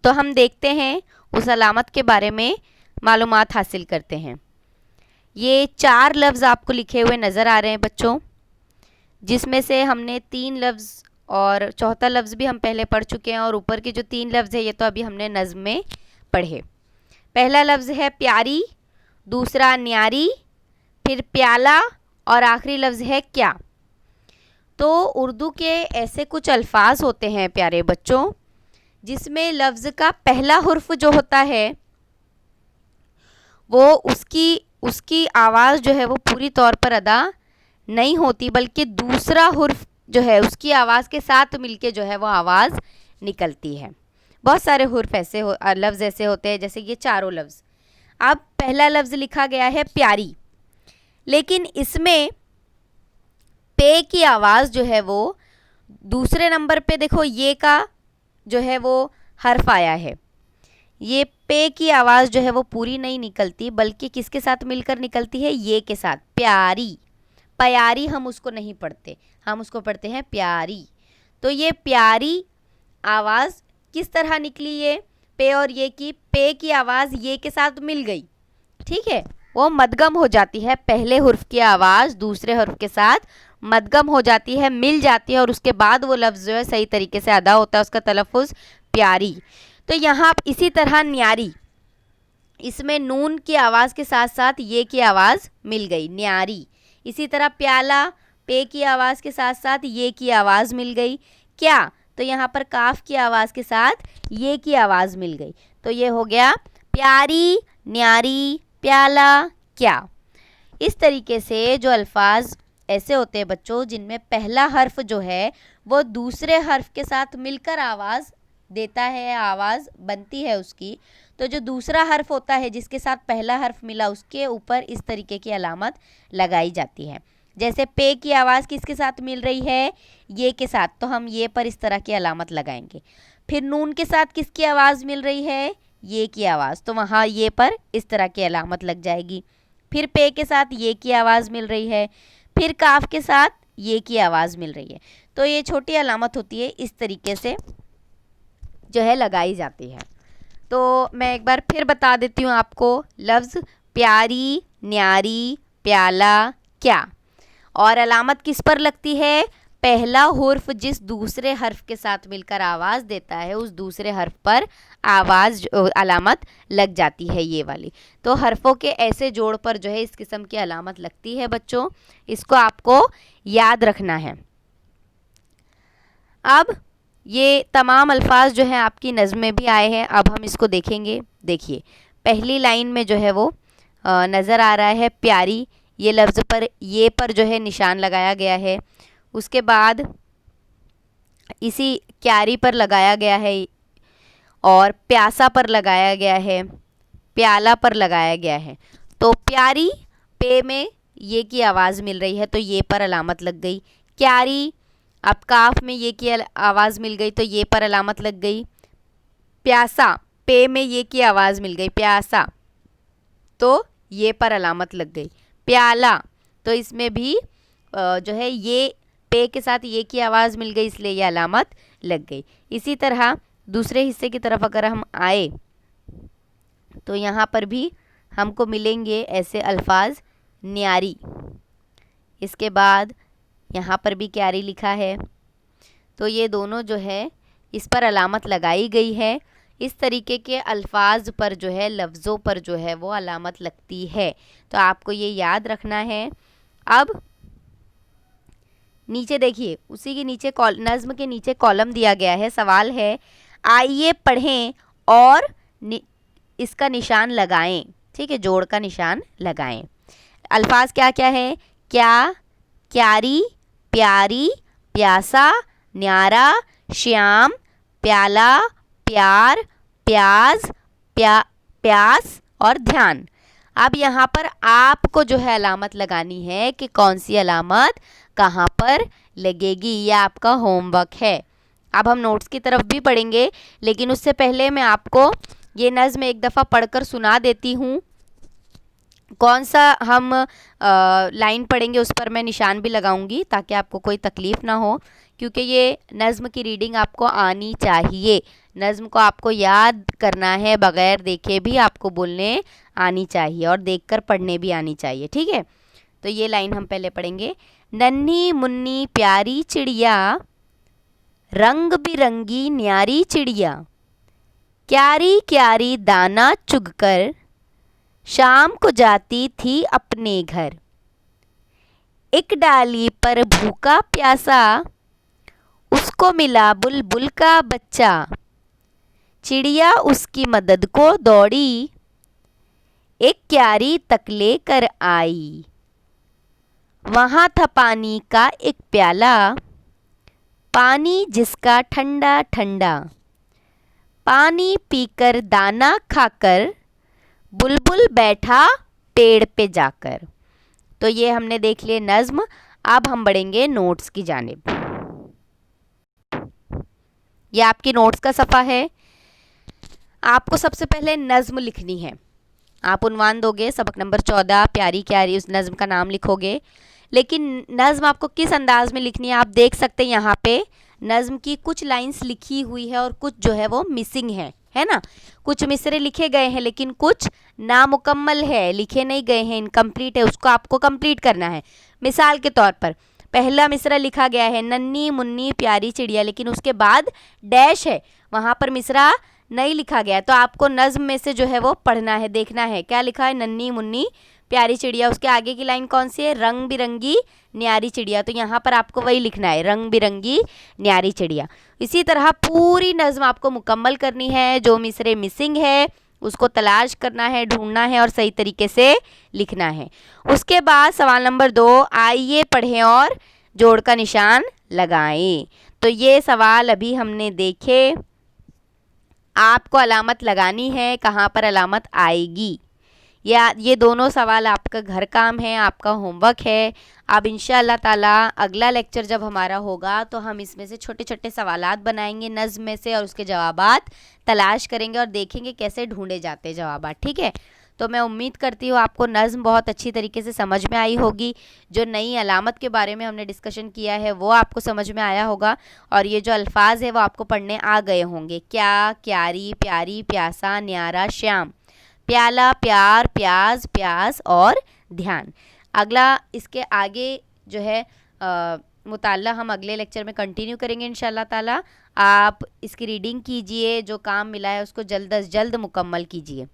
तो हम देखते हैं, उस अलामत के बारे में मालूमात हासिल करते हैं। ये 4 लफ्ज़ आपको लिखे हुए नज़र आ रहे हैं बच्चों, जिसमें से हमने 3 लफ्ज़ और चौथा लफ्ज़ भी हम पहले पढ़ चुके हैं, और ऊपर के जो 3 लफ्ज़ है ये तो अभी हमने नज़्म में पढ़े। पहला लफ्ज़ है प्यारी, दूसरा न्यारी, फिर प्याला, और आखिरी लफ्ज़ है क्या। तो उर्दू के ऐसे कुछ अल्फाज होते हैं प्यारे बच्चों, जिसमें लफ्ज़ का पहला हुर्फ जो होता है वो उसकी आवाज़ जो है वो पूरी तौर पर अदा नहीं होती, बल्कि दूसरा हुर्फ जो है उसकी आवाज़ के साथ मिलके जो है वो आवाज़ निकलती है। बहुत सारे हुर्फ ऐसे लफ्ज़ ऐसे होते हैं, जैसे ये चारों लफ्ज़। अब पहला लफ्ज़ लिखा गया है प्यारी, लेकिन इसमें पे की आवाज़ जो है वो दूसरे नंबर पे देखो ये का जो है वो हर्फ आया है। ये पे की आवाज़ जो है वो पूरी नहीं निकलती, बल्कि किसके साथ मिलकर निकलती है, ये के साथ। प्यारी, प्यारी हम उसको नहीं पढ़ते, हम उसको पढ़ते हैं प्यारी। तो ये प्यारी आवाज़ किस तरह निकली, ये पे और ये की, पे की आवाज़ ये के साथ मिल गई, ठीक है, वो मदगम हो जाती है। पहले हुर्फ की आवाज़ दूसरे हुर्फ के साथ मदगम हो जाती है, मिल जाती है, और उसके बाद वो लफ्ज़ जो है सही तरीके से अदा होता है, उसका तलफ़ुज़ प्यारी। तो यहाँ इसी तरह न्यारी, इसमें नून की आवाज़ के साथ साथ ये की आवाज़ मिल गई, न्यारी। इसी तरह प्याला, पे की आवाज़ के साथ साथ ये की आवाज़ मिल गई। क्या, तो यहाँ पर काफ की आवाज़ के साथ ये की आवाज़ मिल गई। तो ये हो गया प्यारी, न्यारी, प्याला, क्या। इस तरीके से जो अल्फाज ऐसे होते हैं बच्चों, जिनमें पहला हर्फ जो है वो दूसरे हर्फ के साथ मिलकर आवाज़ देता है, आवाज़ बनती है उसकी, तो जो दूसरा हर्फ होता है जिसके साथ पहला हर्फ मिला उसके ऊपर इस तरीके की अलामत लगाई जाती है। जैसे पे की आवाज़ किसके साथ मिल रही है, ये के साथ, तो हम ये पर इस तरह की अलामत लगाएंगे। फिर नून के साथ किसकी आवाज़ मिल रही है, ये की आवाज़, तो वहाँ ये पर इस तरह की अलामत लग जाएगी। फिर पे के साथ ये की आवाज़ मिल रही है, फिर काफ के साथ ये की आवाज़ मिल रही है। तो ये छोटी अलामत होती है, इस तरीके से जो है लगाई जाती है। तो मैं एक बार फिर बता देती हूँ आपको, लफ्ज़ प्यारी, न्यारी, प्याला, क्या, और अलामत किस पर लगती है, पहला हुर्फ जिस दूसरे हर्फ के साथ मिलकर आवाज़ देता है उस दूसरे हर्फ पर आवाज़ अलामत लग जाती है, ये वाली। तो हर्फों के ऐसे जोड़ पर जो है इस किस्म की अलामत लगती है बच्चों, इसको आपको याद रखना है। अब ये तमाम अल्फाज जो हैं आपकी नज़्म में भी आए हैं, अब हम इसको देखेंगे। देखिए पहली लाइन में जो है वो नज़र आ रहा है प्यारी, ये लफ्ज़ पर ये पर जो है निशान लगाया गया है। उसके बाद इसी क्यारी पर लगाया गया है, और प्यासा पर लगाया गया है, प्याला पर लगाया गया है। तो प्यारी, पे में ये की आवाज़ मिल रही है तो ये पर अलामत लग गई। क्यारी, अब काफ में ये की आवाज़ मिल गई तो ये पर अलामत लग गई। प्यासा, पे में ये की आवाज़ मिल गई, प्यासा, तो ये पर अलामत लग गई। प्याला, तो इसमें भी जो है ये पे के साथ ये की आवाज़ मिल गई, इसलिए ये अलामत लग गई। इसी तरह दूसरे हिस्से की तरफ अगर हम आए तो यहाँ पर भी हमको मिलेंगे ऐसे अल्फाज, न्यारी, इसके बाद यहाँ पर भी क्यारी लिखा है, तो ये दोनों जो है इस पर अलामत लगाई गई है। इस तरीके के अल्फाज पर जो है, लफ्ज़ों पर जो है वो अलामत लगती है, तो आपको ये याद रखना है। अब नीचे देखिए, उसी के नीचे नज़्म के नीचे कॉलम दिया गया है, सवाल है आइए पढ़ें और इसका निशान लगाएं, ठीक है, जोड़ का निशान लगाएं। अल्फाज क्या क्या है, क्या, क्यारी, प्यारी, प्यासा, न्यारा, श्याम, प्याला, प्यार, प्याज, प्यास और ध्यान। अब यहाँ पर आपको जो है अलामत लगानी है कि कौन सी अलामत कहाँ पर लगेगी, यह आपका होमवर्क है। अब हम नोट्स की तरफ भी पढ़ेंगे, लेकिन उससे पहले मैं आपको ये नज़्म एक दफ़ा पढ़कर सुना देती हूँ, कौन सा हम लाइन पढ़ेंगे उस पर मैं निशान भी लगाऊंगी ताकि आपको कोई तकलीफ़ ना हो, क्योंकि ये नज़्म की रीडिंग आपको आनी चाहिए। नज़्म को आपको याद करना है, बग़ैर देखे भी आपको बोलने आनी चाहिए और देखकर पढ़ने भी आनी चाहिए। ठीक है, तो ये लाइन हम पहले पढ़ेंगे। नन्ही मुन्नी प्यारी चिड़िया, रंग बिरंगी न्यारी चिड़िया, क्यारी क्यारी दाना चुगकर शाम को जाती थी अपने घर। एक डाली पर भूखा प्यासा, उसको मिला बुलबुल का बच्चा। चिड़िया उसकी मदद को दौड़ी, एक क्यारी तक लेकर आई। वहाँ था पानी का एक प्याला, पानी जिसका ठंडा ठंडा। पानी पीकर दाना खाकर, बुलबुल बैठा पेड़ पे जाकर। तो ये हमने देख लिए नज़्म। अब हम बढ़ेंगे नोट्स की जानिब। ये आपकी नोट्स का सफ़ा है। आपको सबसे पहले नज़्म लिखनी है। आप उन्वान दोगे सबक नंबर 14 प्यारी क्यारी, उस नज़्म का नाम लिखोगे। लेकिन नज़्म आपको किस अंदाज में लिखनी है आप देख सकते हैं। यहाँ पे नज़्म की कुछ लाइंस लिखी हुई है और कुछ जो है वो मिसिंग है ना। कुछ मिसरे लिखे गए हैं लेकिन कुछ नामुकम्मल है, लिखे नहीं गए हैं, इनकम्प्लीट है, उसको आपको कंप्लीट करना है। मिसाल के तौर पर पहला मिसरा लिखा गया है नन्ही मुन्नी प्यारी चिड़िया, लेकिन उसके बाद डैश है, वहाँ पर मिसरा नहीं लिखा गया। तो आपको नज़्म में से जो है वो पढ़ना है, देखना है क्या लिखा है, नन्ही मुन्नी प्यारी चिड़िया। उसके आगे की लाइन कौन सी है, रंग बिरंगी न्यारी चिड़िया। तो यहाँ पर आपको वही लिखना है, रंग बिरंगी न्यारी चिड़िया। इसी तरह पूरी नज़्म आपको मुकम्मल करनी है। जो मिसरे मिसिंग है उसको तलाश करना है, ढूंढना है और सही तरीके से लिखना है। उसके बाद सवाल नंबर 2, आइए पढ़ें और जोड़ का निशान लगाएं। तो ये सवाल अभी हमने देखे। आपको अलामत लगानी है, कहाँ पर अलामत आएगी, या ये दोनों सवाल आपका घर काम है, आपका होमवर्क है। अब इंशाअल्लाह ताला अगला लेक्चर जब हमारा होगा तो हम इसमें से छोटे छोटे सवालात बनाएंगे नज़्म में से और उसके जवाबात तलाश करेंगे और देखेंगे कैसे ढूंढे जाते हैं जवाबात। ठीक है, तो मैं उम्मीद करती हूँ आपको नज़्म बहुत अच्छी तरीके से समझ में आई होगी। जो नई अलामत के बारे में हमने डिस्कशन किया है वो आपको समझ में आया होगा और ये जो अल्फाज है वो आपको पढ़ने आ गए होंगे। क्या, क्यारी, प्यारी, प्यासा, न्यारा, श्याम, प्याला, प्यार, प्याज, प्यास और ध्यान। अगला इसके आगे जो है मुताल्ला हम अगले लेक्चर में कंटिन्यू करेंगे इंशाल्लाह ताला। आप इसकी रीडिंग कीजिए, जो काम मिला है उसको जल्द अज जल्द मुकम्मल कीजिए।